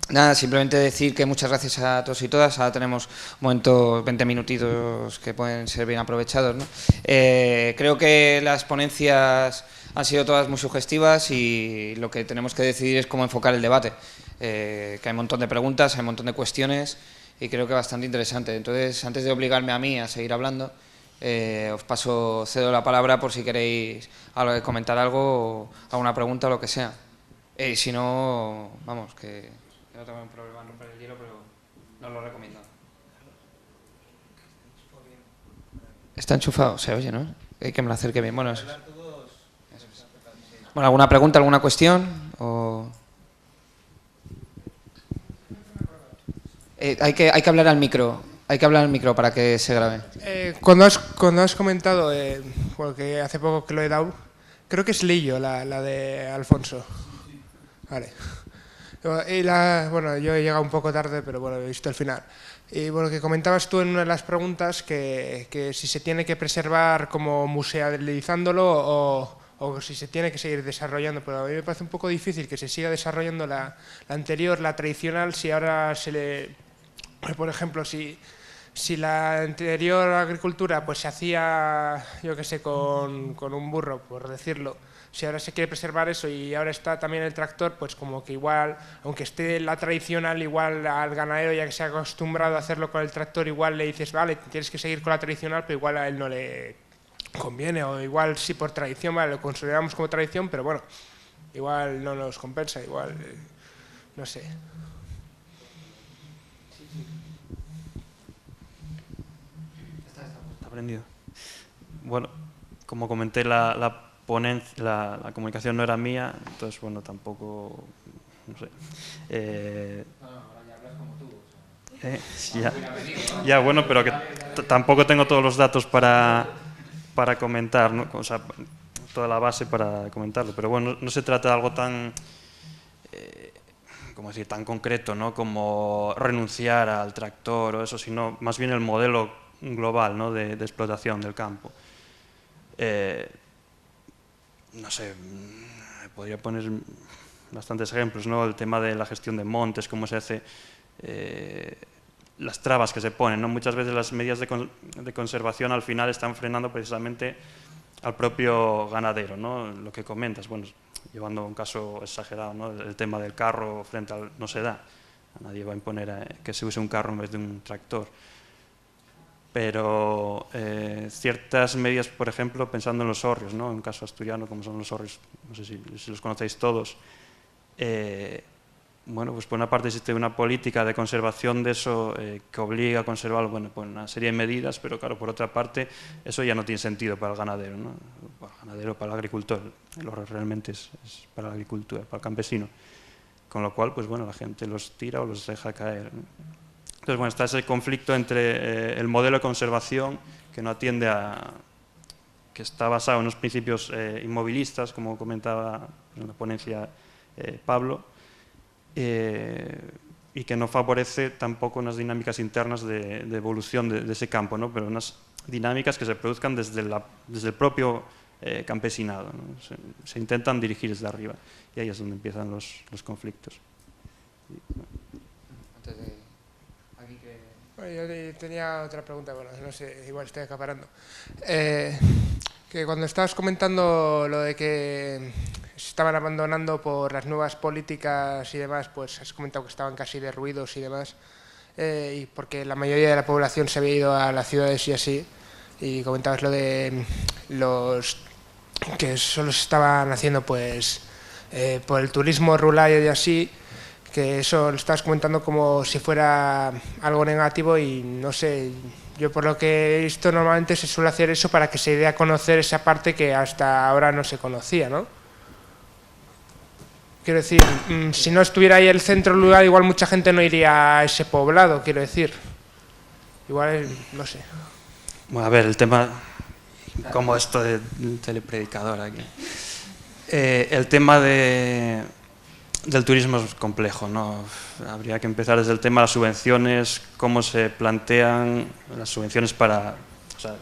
Nada, simplemente decir que muchas gracias a todos y todas. Ahora tenemos un momento, 20 minutitos que pueden ser bien aprovechados, ¿no? Creo que las ponencias han sido todas muy sugestivas y lo que tenemos que decidir es cómo enfocar el debate. Que hay un montón de preguntas, hay un montón de cuestiones y creo que bastante interesante. Entonces, antes de obligarme a mí a seguir hablando, os cedo la palabra por si queréis comentar algo, o alguna pregunta o lo que sea. Si no, vamos, que no tengo un problema en romper el hielo, pero no lo recomiendo. Está enchufado, se oye, ¿no? Hay que me lo acerque bien. Bueno, eso es. Bueno, ¿alguna pregunta, alguna cuestión? Hay que hablar al micro. Hay que hablar al micro para que se grabe. Cuando has comentado, porque hace poco que lo he dado, creo que es Lillo, la de Alfonso. Vale. Y bueno, yo he llegado un poco tarde, pero bueno, he visto el final. Y bueno, que comentabas tú en una de las preguntas que si se tiene que preservar como musealizándolo o si se tiene que seguir desarrollando, pero a mí me parece un poco difícil que se siga desarrollando la anterior, la tradicional, si ahora se le... Por ejemplo, si la anterior agricultura pues se hacía, yo qué sé, con un burro, por decirlo, si ahora se quiere preservar eso y ahora está también el tractor, pues como que igual, aunque esté la tradicional, igual al ganadero ya que se ha acostumbrado a hacerlo con el tractor, igual le dices, vale, tienes que seguir con la tradicional, pero igual a él no le conviene, o igual sí por tradición, vale, lo consideramos como tradición, pero bueno, igual no nos compensa, igual, no sé. Aprendido. Bueno, como comenté, la comunicación no era mía, entonces, bueno, tampoco, no sé. Ahora ya hablas como tú. Ya, bueno, pero que tampoco tengo todos los datos para comentar, ¿no? O sea, toda la base para comentarlo, pero bueno, no se trata de algo tan, ¿cómo decir?, tan concreto, ¿no?, como renunciar al tractor o eso, sino más bien el modelo global, ¿no?, de explotación del campo. No sé, podría poner bastantes ejemplos, ¿no? El tema de la gestión de montes, cómo se hace, las trabas que se ponen, ¿no? Muchas veces las medidas de conservación al final están frenando precisamente al propio ganadero, ¿no? Lo que comentas, bueno, llevando un caso exagerado, ¿no? El tema del carro frente al... no se da, nadie va a imponer que se use un carro en vez de un tractor. Pero ciertas medidas, por ejemplo, pensando en los hórreos, ¿no?, en un caso asturiano como son los hórreos, no sé si los conocéis todos, bueno, pues por una parte existe una política de conservación de eso que obliga a conservarlo, bueno, por una serie de medidas, pero claro, por otra parte, eso ya no tiene sentido para el ganadero, ¿no? Para el ganadero, para el agricultor, el hórreo realmente es para la agricultura, para el campesino, con lo cual, pues bueno, la gente los tira o los deja caer, ¿no? Entonces, bueno, está ese conflicto entre el modelo de conservación que no atiende a... que está basado en unos principios inmovilistas, como comentaba en la ponencia Pablo, y que no favorece tampoco unas dinámicas internas de evolución de ese campo, ¿no?, pero unas dinámicas que se produzcan desde el propio campesinado, ¿no? Se intentan dirigir desde arriba, y ahí es donde empiezan los conflictos. Antes de... Yo tenía otra pregunta, bueno, no sé, igual estoy acaparando. Que cuando estabas comentando lo de que se estaban abandonando por las nuevas políticas y demás, pues has comentado que estaban casi derruidos y demás, y porque la mayoría de la población se había ido a las ciudades y así, y comentabas lo de los que solo se estaban haciendo pues por el turismo rural y así, que eso lo estás comentando como si fuera algo negativo y no sé, yo por lo que he visto normalmente se suele hacer eso para que se dé a conocer esa parte que hasta ahora no se conocía, ¿no? Quiero decir, si no estuviera ahí el centro rural, igual mucha gente no iría a ese poblado, quiero decir. Igual, no sé. Bueno, a ver, el tema, como esto del telepredicador aquí. El tema del turismo es complejo, ¿no? Habría que empezar desde el tema de las subvenciones, cómo se plantean las subvenciones para... O sea,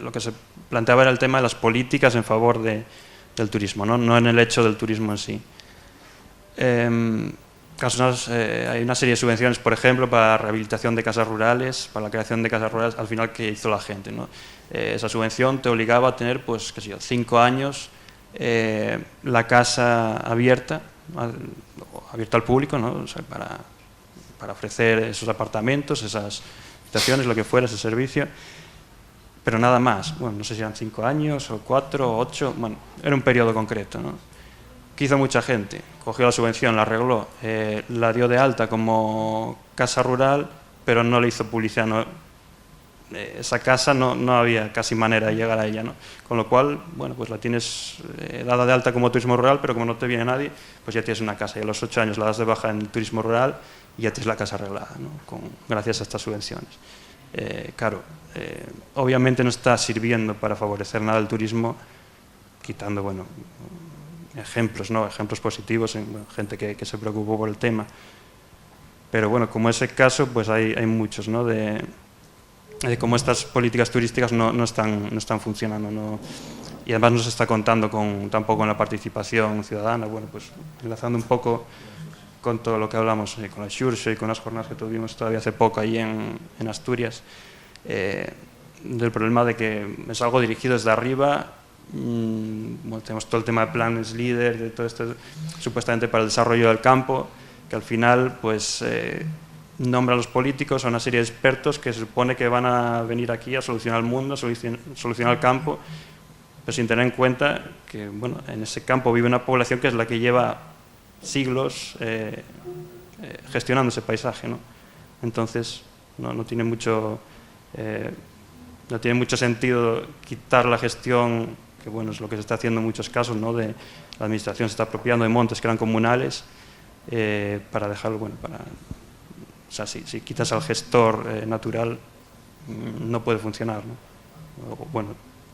lo que se planteaba era el tema de las políticas en favor del turismo, ¿no? No en el hecho del turismo en sí. Hay una serie de subvenciones, por ejemplo, para la rehabilitación de casas rurales, para la creación de casas rurales, al final, ¿qué hizo la gente, ¿no? Esa subvención te obligaba a tener, pues, qué sé yo, 5 años la casa abierta al público, ¿no? O sea, para ofrecer esos apartamentos, esas habitaciones, lo que fuera, ese servicio, pero nada más. Bueno, no sé si eran 5 años o 4 o 8, bueno, era un periodo concreto, ¿no? ¿Qué hizo mucha gente? Cogió la subvención, la arregló, la dio de alta como casa rural, pero no le hizo publicidad. No, esa casa no había casi manera de llegar a ella, ¿no? Con lo cual, bueno, pues la tienes dada de alta como turismo rural, pero como no te viene nadie, pues ya tienes una casa. Y a los 8 años la das de baja en turismo rural y ya tienes la casa arreglada, ¿no? Gracias a estas subvenciones. Claro, obviamente no está sirviendo para favorecer nada el turismo, quitando, bueno, ejemplos, ¿no? Ejemplos positivos, gente que se preocupó por el tema. Pero bueno, como ese caso, pues hay muchos, ¿no? De cómo estas políticas turísticas no están funcionando, ¿no? Y además no se está contando tampoco con la participación ciudadana. Bueno, pues enlazando un poco con todo lo que hablamos, con la Xurxo y con las jornadas que tuvimos todavía hace poco allí en Asturias, del problema de que es algo dirigido desde arriba. Bueno, tenemos todo el tema de planes líder, de todo esto supuestamente para el desarrollo del campo, que al final pues nombra a los políticos, a una serie de expertos que se supone que van a venir aquí a solucionar el mundo, a solucionar el campo, pero sin tener en cuenta que, bueno, en ese campo vive una población que es la que lleva siglos gestionando ese paisaje, ¿no? Entonces no tiene mucho sentido quitar la gestión, que bueno, es lo que se está haciendo en muchos casos, ¿no? De la administración se está apropiando de montes que eran comunales para dejarlo, bueno, o sea, si quitas al gestor natural, no puede funcionar, ¿no? O, bueno,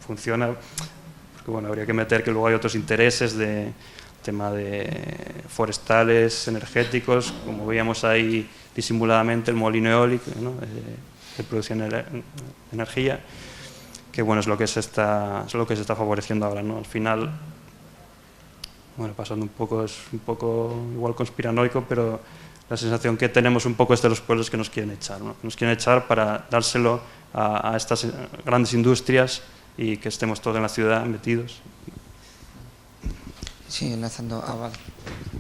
funciona porque, bueno, habría que meter que luego hay otros intereses de tema de forestales, energéticos, como veíamos ahí disimuladamente el molino eólico, ¿no? De producción de energía, que bueno, es lo que se está favoreciendo ahora, ¿no? Al final, bueno, pasando es un poco igual conspiranoico, pero la sensación que tenemos un poco es de los pueblos que nos quieren echar, ¿no? Nos quieren echar para dárselo a estas grandes industrias y que estemos todos en la ciudad metidos. Sí, enlazando. Vale.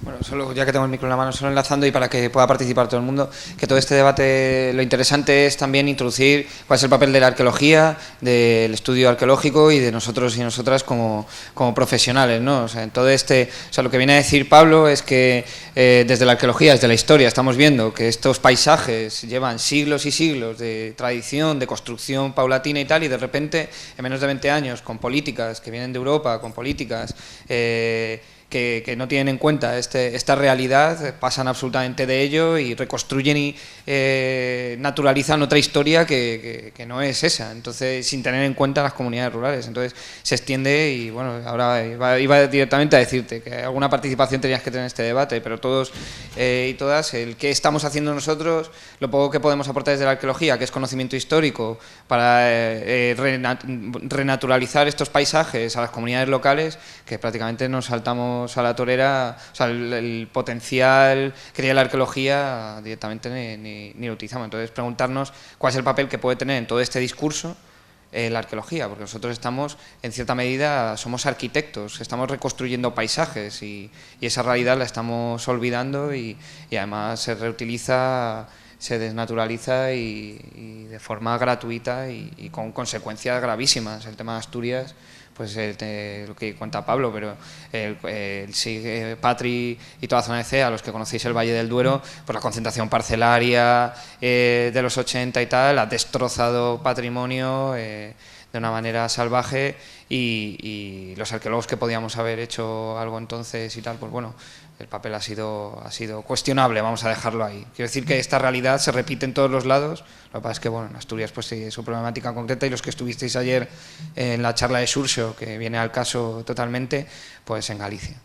Bueno, solo ya que tengo el micro en la mano, solo enlazando y para que pueda participar todo el mundo, que todo este debate, lo interesante es también introducir cuál es el papel de la arqueología, del estudio arqueológico y de nosotros y nosotras como profesionales, ¿no? O sea, en todo lo que viene a decir Pablo es que desde la arqueología, desde la historia, estamos viendo que estos paisajes llevan siglos y siglos de tradición, de construcción paulatina y tal, y de repente, en menos de 20 años, con políticas que vienen de Europa, con políticas que no tienen en cuenta esta realidad, pasan absolutamente de ello y reconstruyen y naturalizan otra historia que no es esa, entonces sin tener en cuenta las comunidades rurales. Entonces se extiende y bueno, ahora iba directamente a decirte que alguna participación tenías que tener en este debate, pero todos y todas, el que estamos haciendo nosotros, lo poco que podemos aportar desde la arqueología, que es conocimiento histórico, para renaturalizar estos paisajes a las comunidades locales, que prácticamente nos saltamos a la torera. O sea, el potencial que tiene la arqueología directamente ni lo utilizamos. Entonces, preguntarnos cuál es el papel que puede tener en todo este discurso la arqueología, porque nosotros estamos, en cierta medida, somos arquitectos, estamos reconstruyendo paisajes y esa realidad la estamos olvidando y además se reutiliza, se desnaturaliza y de forma gratuita y con consecuencias gravísimas. El tema de Asturias, pues lo que cuenta Pablo, pero Patri y toda la zona de Cea, los que conocéis el Valle del Duero, pues la concentración parcelaria de los 80 y tal ha destrozado patrimonio de una manera salvaje y los arqueólogos que podíamos haber hecho algo entonces y tal, pues bueno, el papel ha sido cuestionable, vamos a dejarlo ahí. Quiero decir que esta realidad se repite en todos los lados, lo que pasa es que bueno, en Asturias pues sí, es su problemática concreta y los que estuvisteis ayer en la charla de Xurxo, que viene al caso totalmente, pues en Galicia.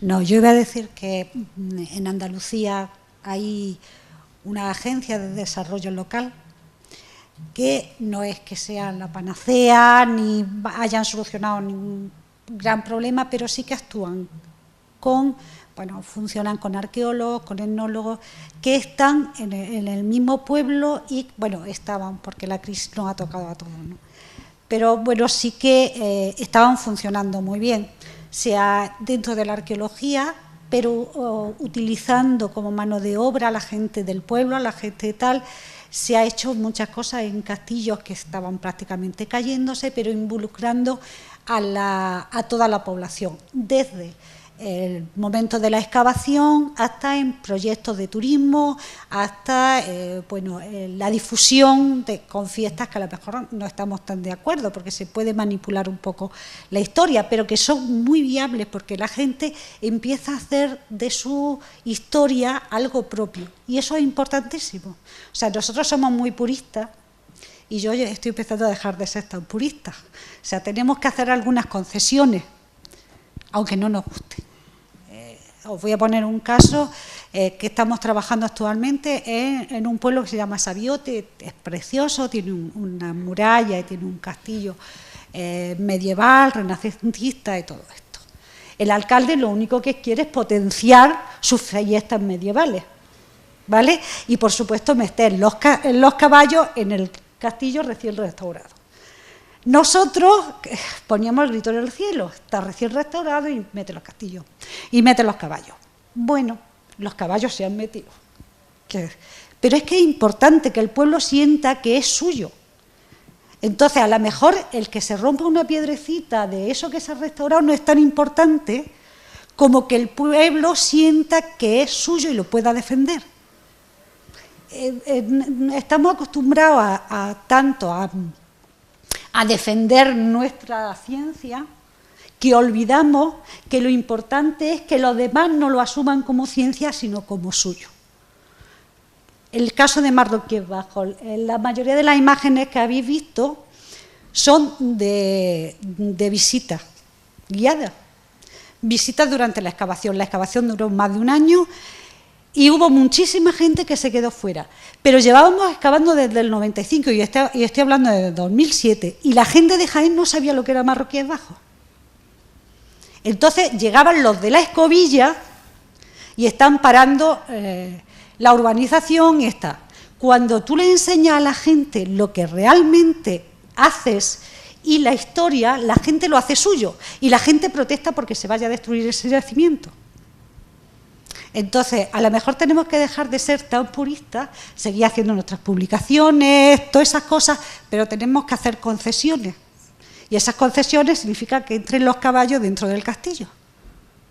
No, yo iba a decir que en Andalucía hay una agencia de desarrollo local que no es que sea la panacea ni hayan solucionado ningún gran problema, pero sí que actúan funcionan con arqueólogos, con etnólogos, que están en el mismo pueblo y, estaban, porque la crisis nos ha tocado a todos, ¿no? Pero, sí que estaban funcionando muy bien, sea dentro de la arqueología, pero utilizando como mano de obra a la gente del pueblo, a la gente tal. Se ha hecho muchas cosas en castillos que estaban prácticamente cayéndose, pero involucrando a toda la población, desde el momento de la excavación hasta en proyectos de turismo, hasta la difusión con fiestas que a lo mejor no estamos tan de acuerdo, porque se puede manipular un poco la historia, pero que son muy viables porque la gente empieza a hacer de su historia algo propio, y eso es importantísimo. O sea, nosotros somos muy puristas, y yo estoy empezando a dejar de ser tan purista. O sea, tenemos que hacer algunas concesiones, aunque no nos guste. Os voy a poner un caso que estamos trabajando actualmente en un pueblo que se llama Sabiote. Es precioso, tiene una muralla y tiene un castillo medieval, renacentista y todo esto. El alcalde lo único que quiere es potenciar sus fiestas medievales, ¿vale? Y por supuesto meter los caballos en el castillo recién restaurado. Nosotros poníamos el grito en el cielo, está recién restaurado y mete los castillos, y mete los caballos. Bueno, los caballos se han metido. Pero es que es importante que el pueblo sienta que es suyo. Entonces, a lo mejor el que se rompa una piedrecita de eso que se ha restaurado no es tan importante como que el pueblo sienta que es suyo y lo pueda defender. Estamos acostumbrados tanto a defender nuestra ciencia, que olvidamos que lo importante es que los demás no lo asuman como ciencia, sino como suyo. El caso de Mardoquíes Bajo, la mayoría de las imágenes que habéis visto son de visitas guiadas, visitas durante la excavación. La excavación duró más de un año y hubo muchísima gente que se quedó fuera. Pero llevábamos excavando desde el 95, y estoy hablando de 2007, y la gente de Jaén no sabía lo que era Mardoquíes Bajo. Entonces llegaban los de la Escobilla y están parando la urbanización y está. Cuando tú le enseñas a la gente lo que realmente haces y la historia, la gente lo hace suyo, y la gente protesta porque se vaya a destruir ese yacimiento. Entonces, a lo mejor tenemos que dejar de ser tan puristas, seguir haciendo nuestras publicaciones, todas esas cosas, pero tenemos que hacer concesiones. Y esas concesiones significan que entren los caballos dentro del castillo.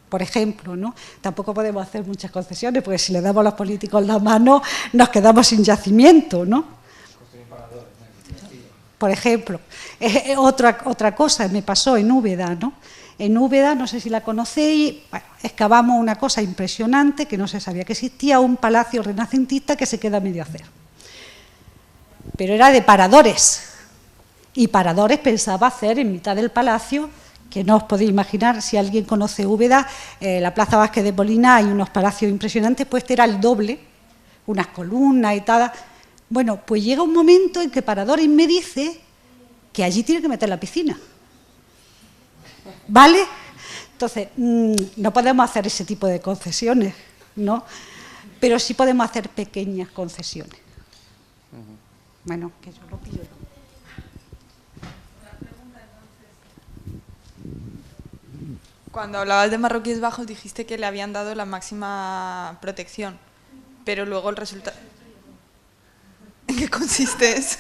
Por ejemplo, ¿no? Tampoco podemos hacer muchas concesiones, porque si le damos a los políticos la mano, nos quedamos sin yacimiento, ¿no? Por ejemplo, otra cosa me pasó en Úbeda, ¿no? En Úbeda, no sé si la conocéis, excavamos una cosa impresionante que no se sabía que existía, un palacio renacentista que se queda a medio hacer. Pero era de paradores, y Paradores pensaba hacer en mitad del palacio, que no os podéis imaginar, si alguien conoce Úbeda, la Plaza Vázquez de Molina, hay unos palacios impresionantes, pues este era el doble, unas columnas y tal. Bueno, pues llega un momento en que Paradores me dice que allí tiene que meter la piscina. ¿Vale? Entonces, no podemos hacer ese tipo de concesiones, ¿no? Pero sí podemos hacer pequeñas concesiones. Bueno, que yo lo pillo. Cuando hablabas de Mardoquíes Bajo dijiste que le habían dado la máxima protección, pero luego el resultado... ¿En qué consiste eso?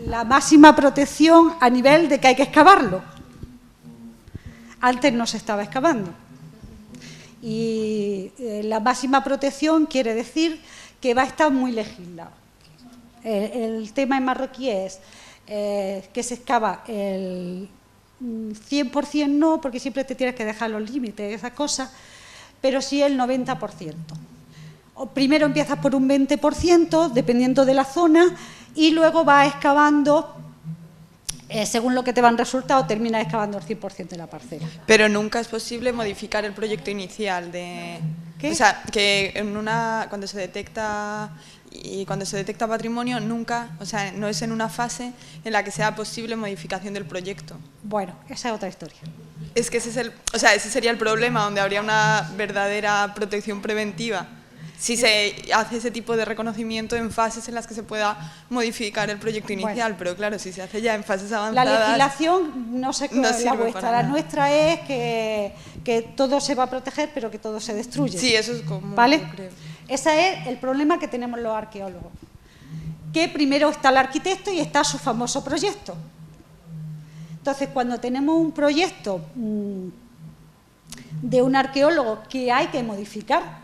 La máxima protección a nivel de que hay que excavarlo. Antes no se estaba excavando. Y la máxima protección quiere decir que va a estar muy legislado. El tema en marroquí es que se excava el 100% no, porque siempre te tienes que dejar los límites, esas cosas, pero sí el 90%. Primero empiezas por un 20%, dependiendo de la zona, y luego vas excavando según lo que te van resultados, terminas excavando el 100% de la parcela. Pero nunca es posible modificar el proyecto inicial de... ¿Qué? O sea, que cuando se detecta patrimonio, nunca, o sea, no es en una fase en la que sea posible modificación del proyecto. Bueno, esa es otra historia. Es que ese sería el problema, donde habría una verdadera protección preventiva. Si se hace ese tipo de reconocimiento en fases en las que se pueda modificar el proyecto inicial, pero claro, si se hace ya en fases avanzadas... La legislación, no sé cómo es la vuestra, la nuestra es que todo se va a proteger, pero que todo se destruye. Sí, eso es como... ¿Vale? Yo creo. Ese es el problema que tenemos los arqueólogos. Que primero está el arquitecto y está su famoso proyecto. Entonces, cuando tenemos un proyecto de un arqueólogo que hay que modificar,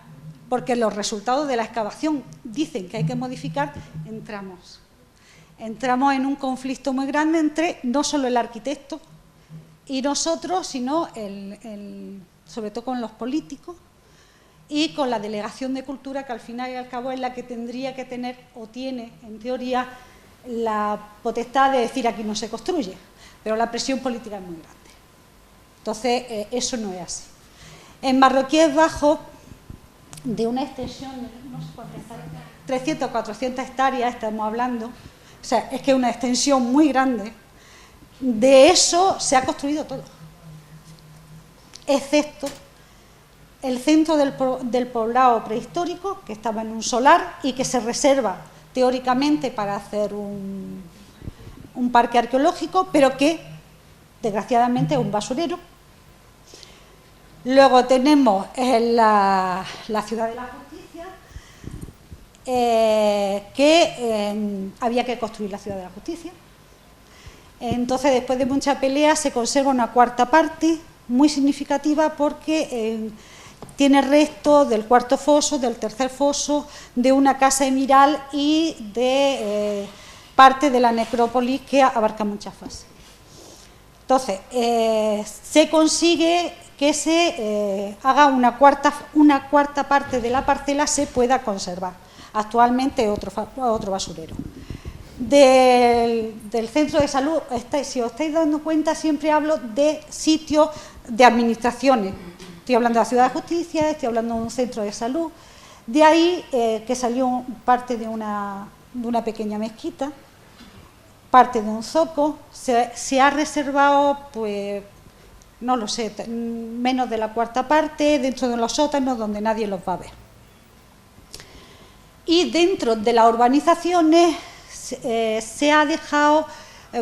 porque los resultados de la excavación dicen que hay que modificar, entramos en un conflicto muy grande entre no solo el arquitecto y nosotros, sino sobre todo con los políticos y con la delegación de cultura, que al final y al cabo es la que tendría que tener o tiene, en teoría, la potestad de decir aquí no se construye, pero la presión política es muy grande. Entonces, eso no es así. En Marroquíes Bajo, de una extensión de no sé cuántas hectáreas, 300 o 400 hectáreas estamos hablando, o sea, es que es una extensión muy grande, de eso se ha construido todo, excepto el centro del poblado prehistórico, que estaba en un solar y que se reserva teóricamente para hacer un parque arqueológico, pero que desgraciadamente es un basurero. Luego tenemos la Ciudad de la Justicia, que había que construir la Ciudad de la Justicia. Entonces, después de mucha pelea, se conserva una cuarta parte muy significativa porque tiene restos del cuarto foso, del tercer foso, de una casa emiral y de parte de la necrópolis que abarca muchas fases. Entonces, se consigue que se haga una cuarta parte de la parcela se pueda conservar. Actualmente otro basurero. Del centro de salud, si os estáis dando cuenta, siempre hablo de sitios de administraciones. Estoy hablando de la Ciudad de Justicia, estoy hablando de un centro de salud. De ahí que salió parte de una pequeña mezquita, parte de un zoco. Se ha reservado, pues, no lo sé, menos de la cuarta parte, dentro de los sótanos donde nadie los va a ver. Y dentro de las urbanizaciones se ha dejado,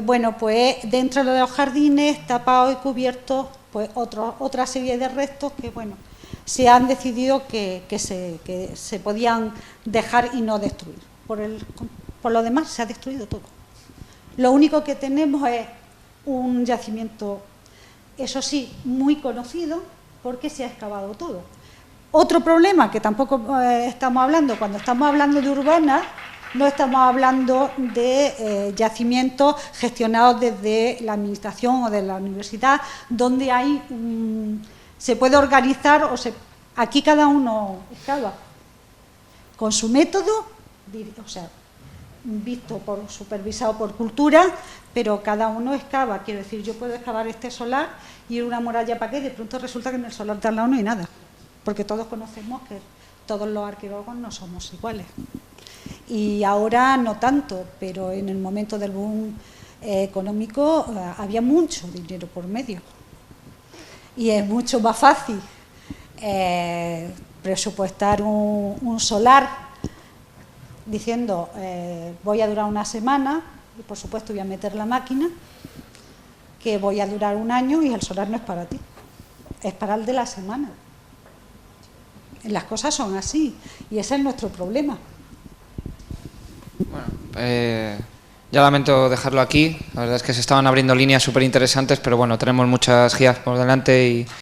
bueno, pues dentro de los jardines tapados y cubiertos, pues otra serie de restos que, bueno, se han decidido que se podían dejar y no destruir. Por lo demás se ha destruido todo. Lo único que tenemos es un yacimiento, eso sí, muy conocido, porque se ha excavado todo. Otro problema que tampoco estamos hablando, cuando estamos hablando de urbanas, no estamos hablando de yacimientos gestionados desde la administración o de la universidad, donde se puede organizar, aquí cada uno excava con su método, o sea, supervisado por cultura, pero cada uno excava. Quiero decir, yo puedo excavar este solar y una muralla para qué, y de pronto resulta que en el solar de al lado no hay nada, porque todos conocemos que todos los arqueólogos no somos iguales. Y ahora no tanto, pero en el momento del boom económico había mucho dinero por medio. Y es mucho más fácil presupuestar un solar diciendo voy a durar una semana y por supuesto voy a meter la máquina, que voy a durar un año y el solar no es para ti, es para el de la semana. Las cosas son así y ese es nuestro problema. Bueno, ya lamento dejarlo aquí. La verdad es que se estaban abriendo líneas súper interesantes, pero bueno, tenemos muchas guías por delante y